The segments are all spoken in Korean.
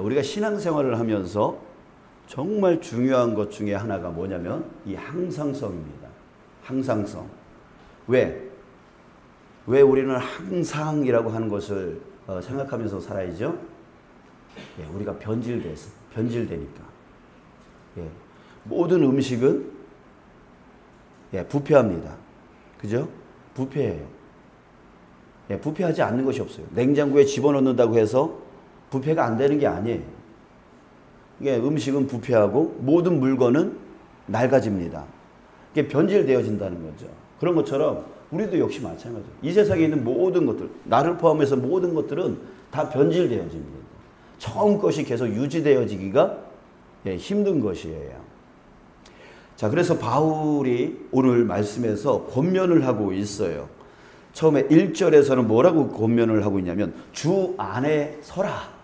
우리가 신앙생활을 하면서 정말 중요한 것 중에 하나가 뭐냐면 이 항상성입니다. 항상성. 왜 우리는 항상이라고 하는 것을 생각하면서 살아야죠? 우리가 변질되니까. 모든 음식은 부패합니다. 그죠? 부패해요. 부패하지 않는 것이 없어요. 냉장고에 집어넣는다고 해서 부패가 안 되는 게 아니에요. 음식은 부패하고 모든 물건은 낡아집니다. 이게 변질되어진다는 거죠. 그런 것처럼 우리도 역시 마찬가지예요. 이 세상에 있는 모든 것들, 나를 포함해서 모든 것들은 다 변질되어집니다. 처음 것이 계속 유지되어지기가 힘든 것이에요. 자, 그래서 바울이 오늘 말씀에서 권면을 하고 있어요. 처음에 1절에서는 뭐라고 권면을 하고 있냐면 주 안에 서라.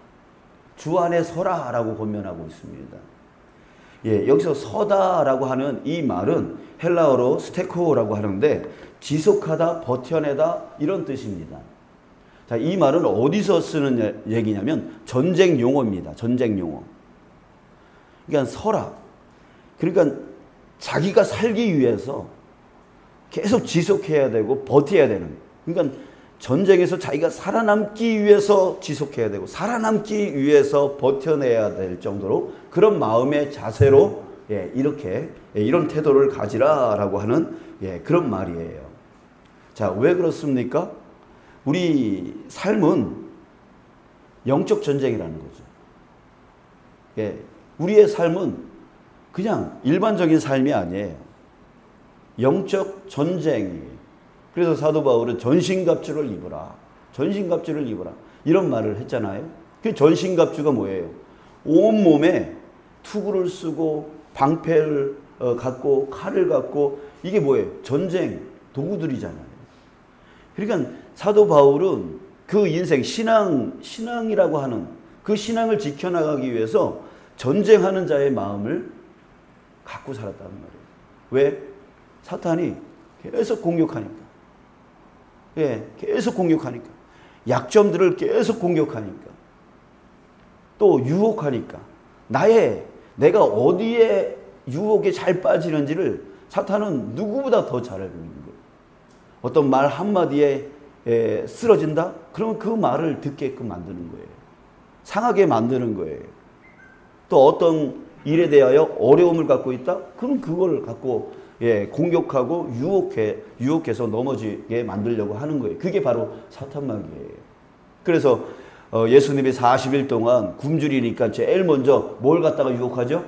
주 안에 서라라고 권면하고 있습니다. 여기서 서다라고 하는 이 말은 헬라어로 스테코라고 하는데 지속하다, 버텨내다 이런 뜻입니다. 자, 이 말은 어디서 쓰는 얘기냐면 전쟁 용어입니다. 전쟁 용어. 그러니까 서라. 그러니까 자기가 살기 위해서 계속 지속해야 되고 버텨야 되는. 그러니까 전쟁에서 자기가 살아남기 위해서 지속해야 되고 살아남기 위해서 버텨내야 될 정도로 그런 마음의 자세로 이런 태도를 가지라라고 하는 그런 말이에요. 자, 왜 그렇습니까? 우리 삶은 영적 전쟁이라는 거죠. 우리의 삶은 그냥 일반적인 삶이 아니에요. 영적 전쟁이에요. 그래서 사도 바울은 전신갑주를 입으라. 전신갑주를 입으라. 이런 말을 했잖아요. 그 전신갑주가 뭐예요? 온몸에 투구를 쓰고 방패를 갖고 칼을 갖고 이게 뭐예요? 전쟁 도구들이잖아요. 그러니까 사도 바울은 그 인생 신앙이라고 하는 그 신앙을 지켜나가기 위해서 전쟁하는 자의 마음을 갖고 살았다는 말이에요. 왜? 사탄이 계속 공격하니까. 계속 공격하니까. 약점들을 계속 공격하니까. 또 유혹하니까. 내가 어디에 유혹에 잘 빠지는지를 사탄은 누구보다 더 잘 알고 있는 거예요. 어떤 말 한마디에 쓰러진다? 그러면 그 말을 듣게끔 만드는 거예요. 상하게 만드는 거예요. 또 어떤 일에 대하여 어려움을 갖고 있다? 그럼 그걸 갖고 공격하고 유혹해서 넘어지게 만들려고 하는 거예요. 그게 바로 사탄마귀예요. 그래서 예수님이 40일 동안 굶주리니까 제일 먼저 뭘 갖다가 유혹하죠?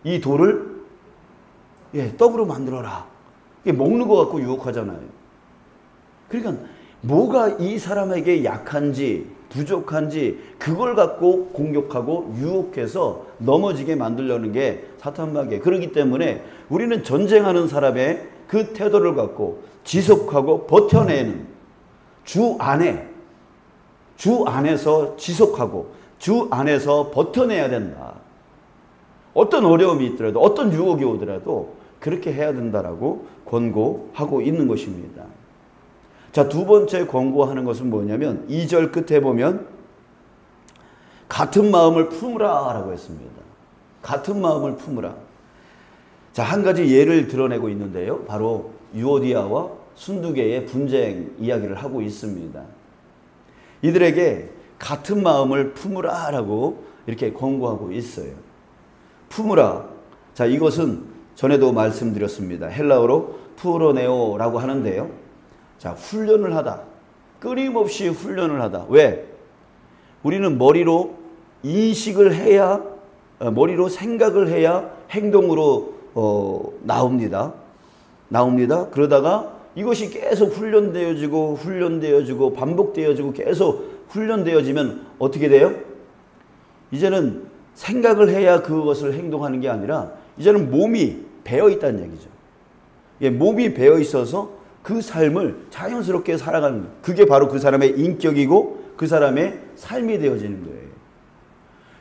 이 돌을 떡으로 만들어라. 먹는 거 갖고 유혹하잖아요. 그러니까 뭐가 이 사람에게 약한지 부족한지 그걸 갖고 공격하고 유혹해서 넘어지게 만들려는 게 사탄마귀예요. 그렇기 때문에 우리는 전쟁하는 사람의 그 태도를 갖고 지속하고 버텨내는 주 안에서 지속하고 주 안에서 버텨내야 된다. 어떤 어려움이 있더라도 어떤 유혹이 오더라도 그렇게 해야 된다라고 권고하고 있는 것입니다. 자, 두 번째 권고하는 것은 뭐냐면 2절 끝에 보면 같은 마음을 품으라 라고 했습니다. 같은 마음을 품으라. 자, 한 가지 예를 드러내고 있는데요. 바로 유오디아와 순두개의 분쟁 이야기를 하고 있습니다. 이들에게 같은 마음을 품으라 라고 이렇게 권고하고 있어요. 품으라. 자, 이것은 전에도 말씀드렸습니다. 헬라어로 푸로네오라고 하는데요. 자, 훈련을 하다. 끊임없이 훈련을 하다. 왜? 우리는 머리로 인식을 해야, 머리로 생각을 해야 행동으로 나옵니다. 그러다가 이것이 계속 훈련되어지고 반복되어지고 계속 훈련되어지면 어떻게 돼요? 이제는 생각을 해야 그것을 행동하는 게 아니라 이제는 몸이 배어 있다는 얘기죠. 몸이 배어 있어서 그 삶을 자연스럽게 살아가는 거예요. 그게 바로 그 사람의 인격이고 그 사람의 삶이 되어지는 거예요.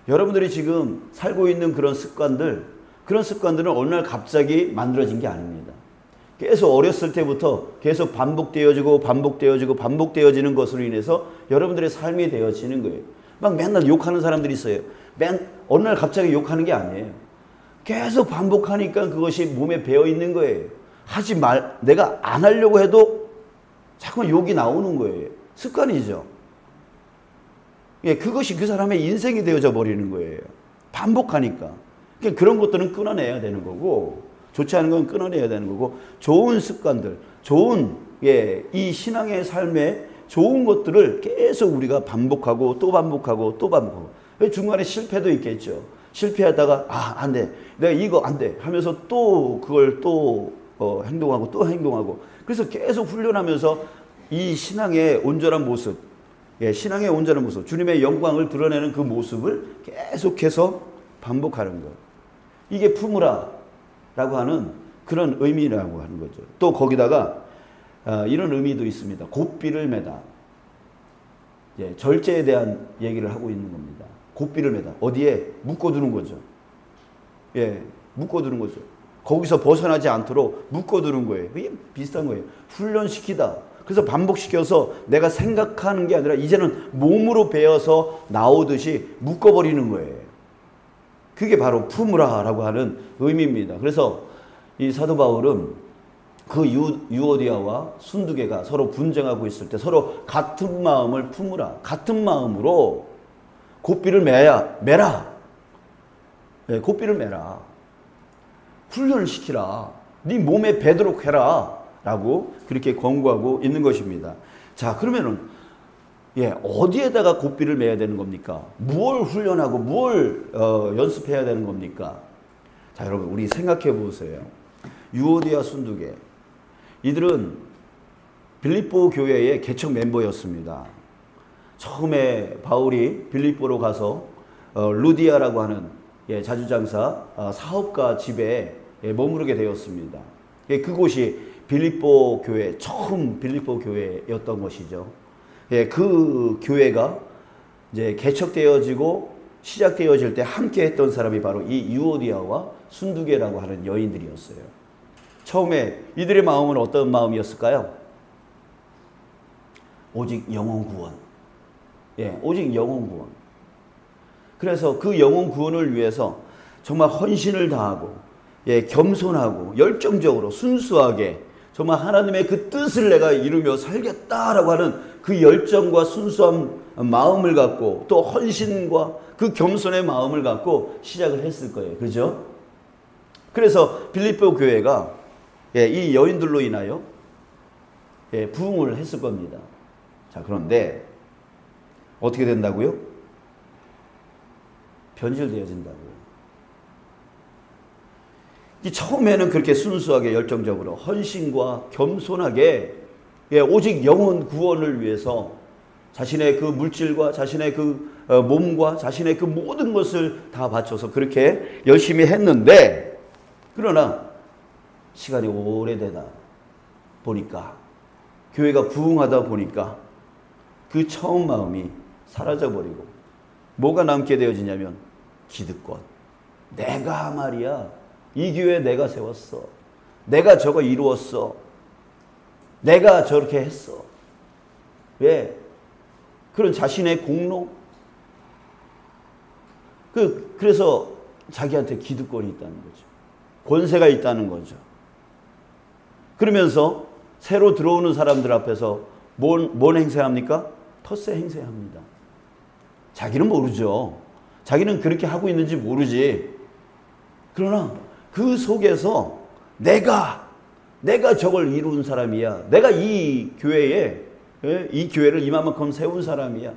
여러분들이 지금 살고 있는 그런 습관들은 어느 날 갑자기 만들어진 게 아닙니다. 계속 어렸을 때부터 계속 반복되어지는 것으로 인해서 여러분들의 삶이 되어지는 거예요. 막 맨날 욕하는 사람들이 있어요. 어느 날 갑자기 욕하는 게 아니에요. 계속 반복하니까 그것이 몸에 배어 있는 거예요. 내가 안 하려고 해도 자꾸 욕이 나오는 거예요. 습관이죠. 예, 그것이 그 사람의 인생이 되어져 버리는 거예요. 반복하니까. 그러니까 그런 것들은 끊어내야 되는 거고, 좋지 않은 건 끊어내야 되는 거고, 좋은 습관들, 이 신앙의 삶에 좋은 것들을 계속 우리가 반복하고 또 반복하고 또 반복하고. 중간에 실패도 있겠죠. 실패하다가 안 돼. 내가 이거 안 돼. 하면서 또 그걸 또 행동하고 또 행동하고. 그래서 계속 훈련하면서 이 신앙의 온전한 모습, 신앙의 온전한 모습, 주님의 영광을 드러내는 그 모습을 계속해서 반복하는 것. 이게 품으라라고 하는 그런 의미라고 하는 거죠. 또 거기다가 이런 의미도 있습니다. 곱비를 매다. 절제에 대한 얘기를 하고 있는 겁니다. 곱비를 매다. 어디에? 묶어두는 거죠. 묶어두는 거죠. 거기서 벗어나지 않도록 묶어두는 거예요. 이게 비슷한 거예요. 훈련시키다. 그래서 반복시켜서 내가 생각하는 게 아니라 이제는 몸으로 배어서 나오듯이 묶어버리는 거예요. 그게 바로 품으라라고 하는 의미입니다. 그래서 이 사도 바울은 그 유오디아와 순두개가 서로 분쟁하고 있을 때 서로 같은 마음을 품으라. 같은 마음으로 곱비를 매라. 곱비를 매라. 훈련을 시키라. 네 몸에 배도록 해라. 라고 그렇게 권고하고 있는 것입니다. 자, 그러면은 어디에다가 곱비를 매야 되는 겁니까? 무엇을 훈련하고 무엇을 연습해야 되는 겁니까? 자, 여러분 우리 생각해 보세요. 유오디아 순두개, 이들은 빌립보 교회의 개척 멤버였습니다. 처음에 바울이 빌립보로 가서 루디아라고 하는 자주장사 사업가 집에 머무르게 되었습니다. 그곳이 빌립보 교회, 처음 빌립보 교회였던 것이죠. 그 교회가 이제 개척되어지고 시작되어질 때 함께 했던 사람이 바로 이 유오디아와 순두개라고 하는 여인들이었어요. 처음에 이들의 마음은 어떤 마음이었을까요? 오직 영혼 구원. 오직 영혼 구원. 그래서 그 영혼 구원을 위해서 정말 헌신을 다하고, 겸손하고, 열정적으로, 순수하게, 정말 하나님의 그 뜻을 내가 이루며 살겠다라고 하는 그 열정과 순수한 마음을 갖고 또 헌신과 그 겸손의 마음을 갖고 시작을 했을 거예요. 그죠? 그래서 빌립보 교회가 이 여인들로 인하여 부흥을 했을 겁니다. 자, 그런데 어떻게 된다고요? 변질되어진다고요. 처음에는 그렇게 순수하게 열정적으로 헌신과 겸손하게 오직 영혼 구원을 위해서 자신의 그 물질과 자신의 그 몸과 자신의 그 모든 것을 다 바쳐서 그렇게 열심히 했는데, 그러나 시간이 오래되다 보니까, 교회가 부흥하다 보니까 그 처음 마음이 사라져버리고 뭐가 남게 되어지냐면 기득권. 내가 말이야, 이 교회 내가 세웠어. 내가 저거 이루었어. 내가 저렇게 했어. 왜? 그런 자신의 공로. 그래서 자기한테 기득권이 있다는 거죠. 권세가 있다는 거죠. 그러면서 새로 들어오는 사람들 앞에서 뭔 행세합니까? 텃세 행세합니다. 자기는 모르죠. 자기는 그렇게 하고 있는지 모르지. 그러나 그 속에서 내가 저걸 이룬 사람이야. 내가 이 교회에, 이 교회를 이만큼 세운 사람이야.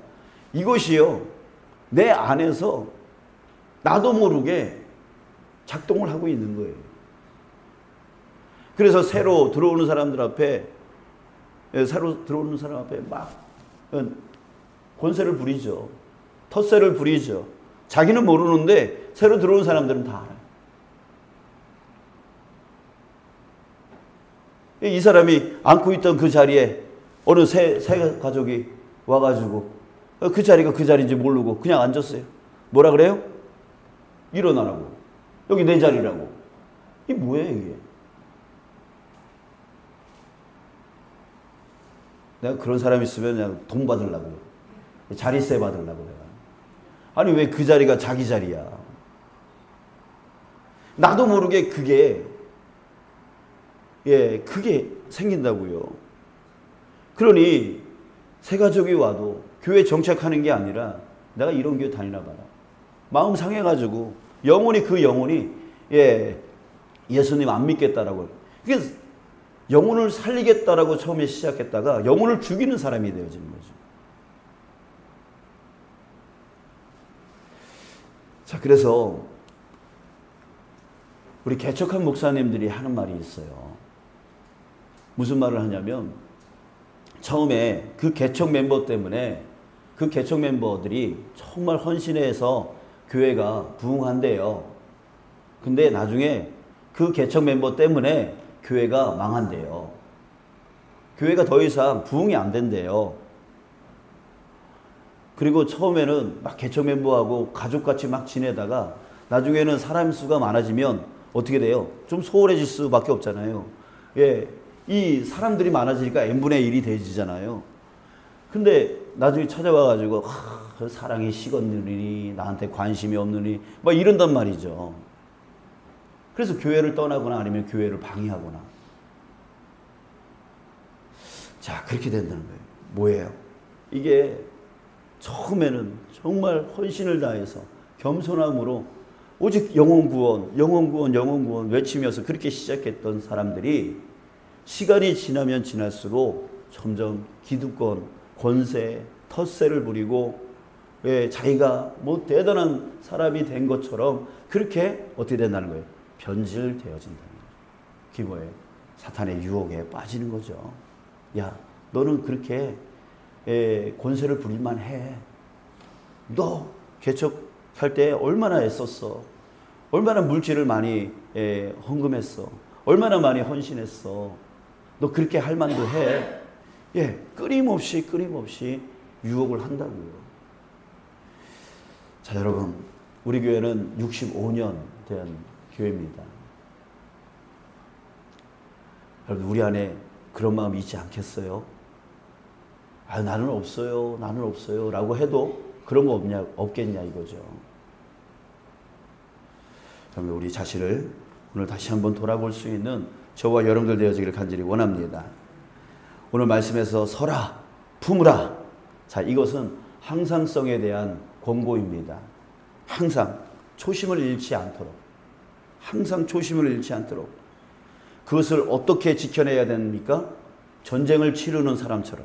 이것이요, 내 안에서 나도 모르게 작동을 하고 있는 거예요. 그래서 새로 들어오는 사람들 앞에 막 권세를 부리죠. 텃세를 부리죠. 자기는 모르는데 새로 들어온 사람들은 다 알아요. 이 사람이 앉고 있던 그 자리에 어느 새 가족이 와가지고 그 자리가 그 자리인지 모르고 그냥 앉았어요. 뭐라 그래요? 일어나라고. 여기 내 자리라고. 이게 뭐예요, 이게? 내가 그런 사람 있으면 그냥 돈 받으려고. 자리세 받으려고 내가. 아니 왜 그 자리가 자기 자리야? 나도 모르게 그게 그게 생긴다고요. 그러니 새 가족이 와도 교회 정착하는 게 아니라 내가 이런 교회 다니나 봐라. 마음 상해가지고 영혼이 그 영혼이 예수님 안 믿겠다라고. 그게 영혼을 살리겠다라고 처음에 시작했다가 영혼을 죽이는 사람이 되어지는 거죠. 자, 그래서 우리 개척한 목사님들이 하는 말이 있어요. 무슨 말을 하냐면 처음에 그 개척 멤버 때문에 그 개척 멤버들이 정말 헌신해서 교회가 부흥한대요. 근데 나중에 그 개척 멤버 때문에 교회가 망한대요. 교회가 더 이상 부흥이 안 된대요. 그리고 처음에는 막 개척 멤버하고 가족같이 막 지내다가 나중에는 사람 수가 많아지면 어떻게 돼요? 좀 소홀해질 수밖에 없잖아요. 이 사람들이 많아지니까 n분의 1이 되지잖아요. 근데 나중에 찾아와가지고 그 사랑이 식었느니 나한테 관심이 없느니 막 이런단 말이죠. 그래서 교회를 떠나거나 아니면 교회를 방해하거나. 자, 그렇게 된다는 거예요. 뭐예요? 이게 처음에는 정말 헌신을 다해서 겸손함으로 오직 영혼 구원, 영혼 구원, 영혼 구원 외치면서 그렇게 시작했던 사람들이 시간이 지나면 지날수록 점점 기득권, 권세, 텃세를 부리고 자기가 뭐 대단한 사람이 된 것처럼 그렇게 어떻게 된다는 거예요? 변질되어진다는 거예요. 그게 뭐예요? 사탄의 유혹에 빠지는 거죠. 야, 너는 그렇게 권세를 부릴만 해. 너 개척할 때 얼마나 애썼어. 얼마나 물질을 많이 헌금했어. 얼마나 많이 헌신했어. 너 그렇게 할 만도 해. 끊임없이 유혹을 한다고요. 자, 여러분, 우리 교회는 65년 된 교회입니다. 여러분, 우리 안에 그런 마음이 있지 않겠어요? 나는 없어요. 나는 없어요. 라고 해도 그런 거 없겠냐 이거죠. 그러면 우리 자신을 오늘 다시 한번 돌아볼 수 있는 저와 여러분들 되어지기를 간절히 원합니다. 오늘 말씀에서 서라, 품으라. 자, 이것은 항상성에 대한 권고입니다. 항상 초심을 잃지 않도록. 항상 초심을 잃지 않도록. 그것을 어떻게 지켜내야 됩니까? 전쟁을 치르는 사람처럼.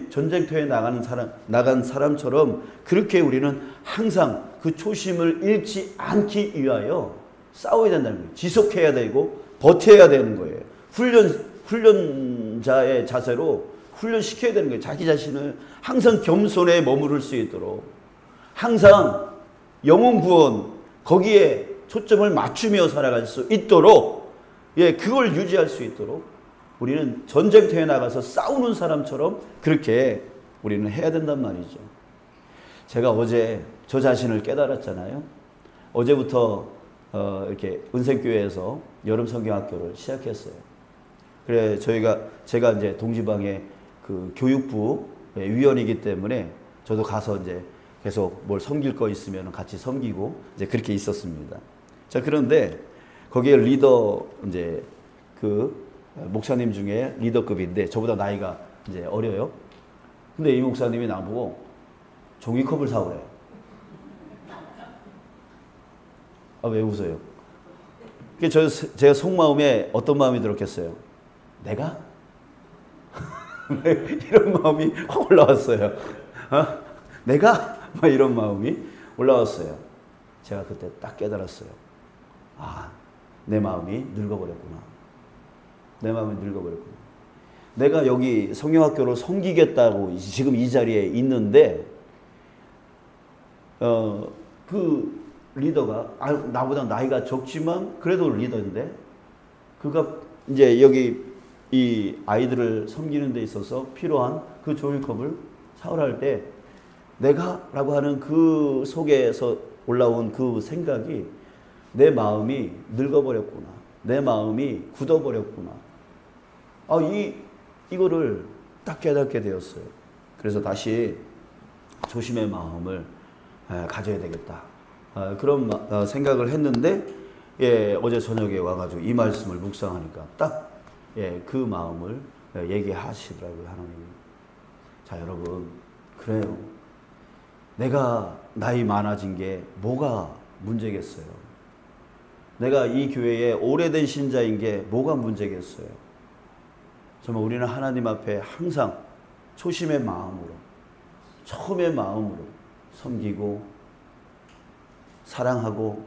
전쟁터에 나간 사람처럼 그렇게 우리는 항상 그 초심을 잃지 않기 위하여 싸워야 된다는 거예요. 지속해야 되고 버텨야 되는 거예요. 훈련자의 자세로 훈련시켜야 되는 거예요. 자기 자신을 항상 겸손에 머무를 수 있도록 항상 영혼 구원 거기에 초점을 맞추며 살아갈 수 있도록 그걸 유지할 수 있도록 우리는 전쟁터에 나가서 싸우는 사람처럼 그렇게 우리는 해야 된단 말이죠. 제가 어제 저 자신을 깨달았잖아요. 어제부터 이렇게 은생교회에서 여름 성경학교를 시작했어요. 그래 제가 이제 동지방의 그 교육부 위원이기 때문에 저도 가서 이제 계속 뭘 섬길 거 있으면 같이 섬기고 이제 그렇게 있었습니다. 자, 그런데 거기에 리더 이제 그 목사님 중에 리더급인데 저보다 나이가 이제 어려요. 근데 이 목사님이 나보고 종이컵을 사오래. 왜 웃어요? 제가 속마음에 어떤 마음이 들었겠어요? 내가? 이런 마음이 확 올라왔어요. 내가? 막 이런 마음이 올라왔어요. 제가 그때 딱 깨달았어요. 내 마음이 늙어버렸구나. 내 마음이 늙어버렸구나. 내가 여기 성경학교를 섬기겠다고 지금 이 자리에 있는데 그 리더가 나보다 나이가 적지만 그래도 리더인데 그가 이제 여기 이 아이들을 섬기는 데 있어서 필요한 그 종이컵을 사오라 할 때 내가 라고 하는 그 속에서 올라온 그 생각이 내 마음이 늙어버렸구나. 내 마음이 굳어버렸구나. 이거를 딱 깨닫게 되었어요. 그래서 다시 조심의 마음을 가져야 되겠다. 그런 생각을 했는데 어제 저녁에 와가지고 이 말씀을 묵상하니까 딱 그 마음을 얘기하시더라고요, 하나님이. 자, 여러분, 그래요. 내가 나이 많아진 게 뭐가 문제겠어요? 내가 이 교회에 오래된 신자인 게 뭐가 문제겠어요? 정말 우리는 하나님 앞에 항상 초심의 마음으로, 처음의 마음으로 섬기고 사랑하고,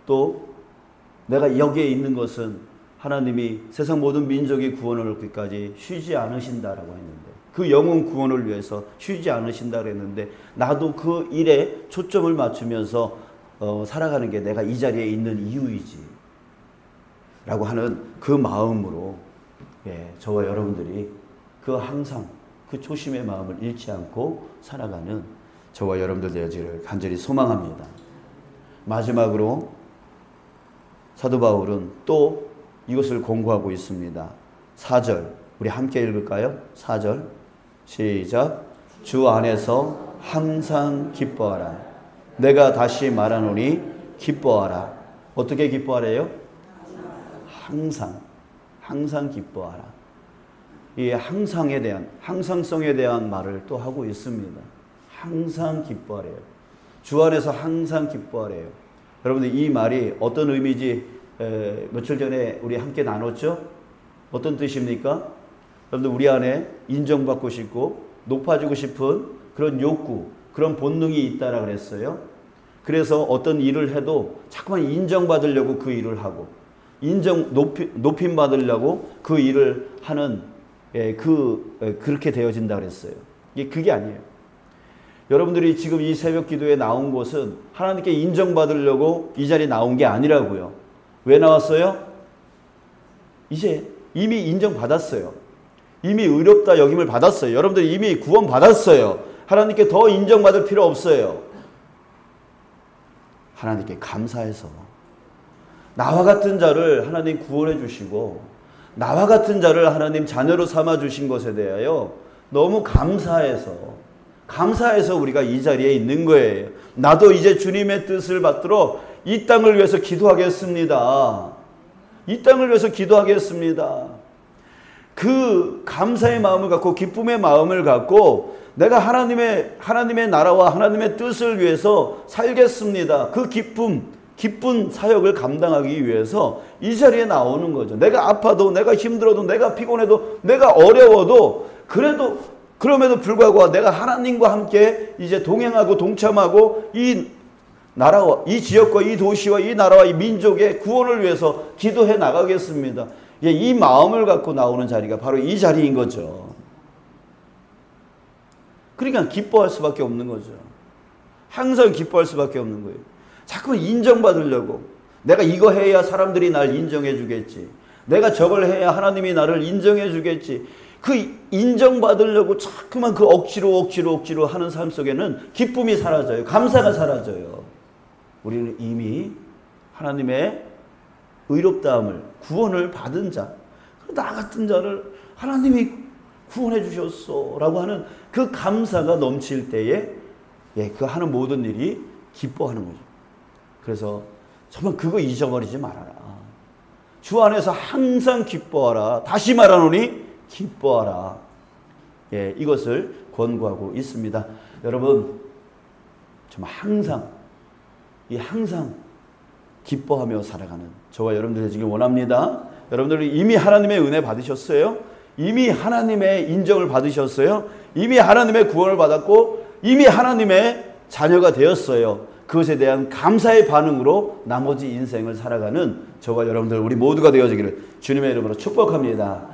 또 내가 여기에 있는 것은 하나님이 세상 모든 민족의 구원을 얻기까지 쉬지 않으신다라고 했는데, 그 영혼 구원을 위해서 쉬지 않으신다고 했는데, 나도 그 일에 초점을 맞추면서 살아가는 게 내가 이 자리에 있는 이유이지 라고 하는 그 마음으로 저와 여러분들이 항상 그 초심의 마음을 잃지 않고 살아가는 저와 여러분들 되어지기를 간절히 소망합니다. 마지막으로 사도 바울은 또 이것을 공고하고 있습니다. 4절 우리 함께 읽을까요? 4절 시작. 주 안에서 항상 기뻐하라. 내가 다시 말하노니 기뻐하라. 어떻게 기뻐하래요? 항상 기뻐하라. 이 항상에 대한, 항상성에 대한 말을 또 하고 있습니다. 항상 기뻐하래요. 주 안에서 항상 기뻐하래요. 여러분들, 이 말이 어떤 의미인지 며칠 전에 우리 함께 나눴죠? 어떤 뜻입니까? 여러분들, 우리 안에 인정받고 싶고 높아지고 싶은 그런 욕구, 그런 본능이 있다라고 그랬어요. 그래서 어떤 일을 해도 자꾸만 인정받으려고 그 일을 하고, 높임 받으려고 그 일을 하는, 그렇게 되어진다 그랬어요. 그게 아니에요. 여러분들이 지금 이 새벽 기도에 나온 것은 하나님께 인정받으려고 이 자리에 나온 게 아니라고요. 왜 나왔어요? 이제 이미 인정받았어요. 이미 의롭다 여김을 받았어요. 여러분들이 이미 구원 받았어요. 하나님께 더 인정받을 필요 없어요. 하나님께 감사해서 나와 같은 자를 하나님 구원해 주시고, 나와 같은 자를 하나님 자녀로 삼아 주신 것에 대하여 너무 감사해서 우리가 이 자리에 있는 거예요. 나도 이제 주님의 뜻을 받들어 이 땅을 위해서 기도하겠습니다. 이 땅을 위해서 기도하겠습니다. 그 감사의 마음을 갖고, 기쁨의 마음을 갖고 내가 하나님의 나라와 하나님의 뜻을 위해서 살겠습니다. 그 기쁜 사역을 감당하기 위해서 이 자리에 나오는 거죠. 내가 아파도, 내가 힘들어도, 내가 피곤해도, 내가 어려워도, 그럼에도 불구하고 내가 하나님과 함께 이제 동행하고 동참하고 이 나라와 이 지역과 이 도시와 이 나라와 이 민족의 구원을 위해서 기도해 나가겠습니다. 이 마음을 갖고 나오는 자리가 바로 이 자리인 거죠. 그러니까 기뻐할 수밖에 없는 거죠. 항상 기뻐할 수밖에 없는 거예요. 자꾸만 인정받으려고, 내가 이거 해야 사람들이 날 인정해 주겠지, 내가 저걸 해야 하나님이 나를 인정해 주겠지, 그 인정받으려고 자꾸만 그 억지로 하는 삶 속에는 기쁨이 사라져요. 감사가 사라져요. 우리는 이미 하나님의 의롭다함을, 구원을 받은 자, 나 같은 자를 하나님이 구원해 주셨어 라고 하는 그 감사가 넘칠 때에 그 하는 모든 일이 기뻐하는 거죠. 그래서 정말 그거 잊어버리지 말아라. 주 안에서 항상 기뻐하라. 다시 말하노니 기뻐하라. 이것을 권고하고 있습니다. 여러분, 정말 항상 기뻐하며 살아가는 저와 여러분들이 되시길 원합니다. 여러분들이 이미 하나님의 은혜 받으셨어요? 이미 하나님의 인정을 받으셨어요? 이미 하나님의 구원을 받았고 이미 하나님의 자녀가 되었어요. 그것에 대한 감사의 반응으로 나머지 인생을 살아가는 저와 여러분들 우리 모두가 되어지기를 주님의 이름으로 축복합니다.